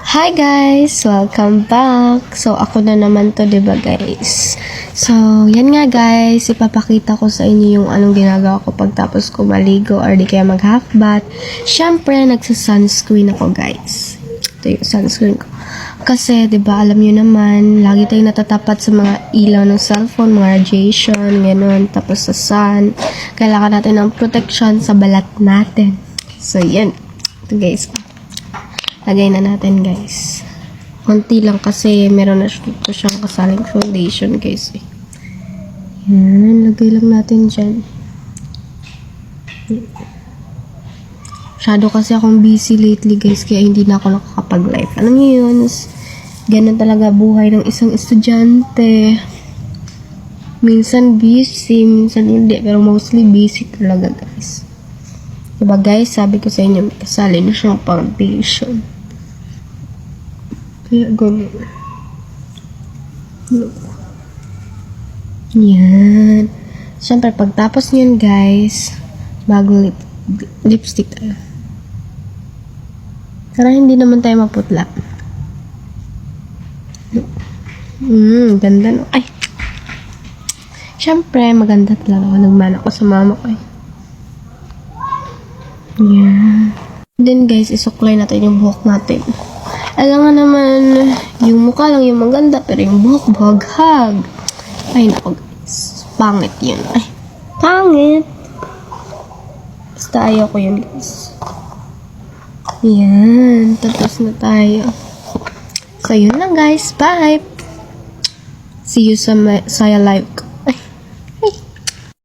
Hi guys! Welcome back! So, ako na naman to, diba guys? So, yan nga guys, ipapakita ko sa inyo yung anong ginagawa ko pagtapos ko maligo or di kaya mag-half bath. Syempre, nagsa-sunscreen ako guys. Ito yung sunscreen ko. Kasi, diba, alam nyo naman, lagi tayong natatapat sa mga ilaw ng cellphone, mga radiation, gano'n, tapos sa sun. Kailangan natin ng protection sa balat natin. So, yan. Ito guys. Lagay na natin guys. Konti lang kasi meron na ito siyang kasaling foundation guys. Yan, lagay lang natin dyan. Masyado kasi akong busy lately guys, kaya hindi na ako nakakapag-live. Alam niyo yun, ganun talaga buhay ng isang estudyante. Minsan busy, minsan hindi, pero mostly busy talaga guys. Diba guys, sabi ko sa inyo, may kasali na siyang foundation. Kaya gano'n. Yan. Siyempre, pagtapos nyan guys, bago lipstick tayo. Para hindi naman tayo maputla. Ganda no. Ay! Siyempre, maganda talaga. Nagmana ko sa mama ko eh. Yan. Then guys, isuklay natin yung buhok natin. Alam nga naman, yung mukha lang yung maganda, pero yung buhok, baghag. Ay, naku guys. Pangit yun. Ay, pangit. Basta ayaw ko yun guys. Yan. Tapos na tayo. So, yun lang guys. Bye! See you sa live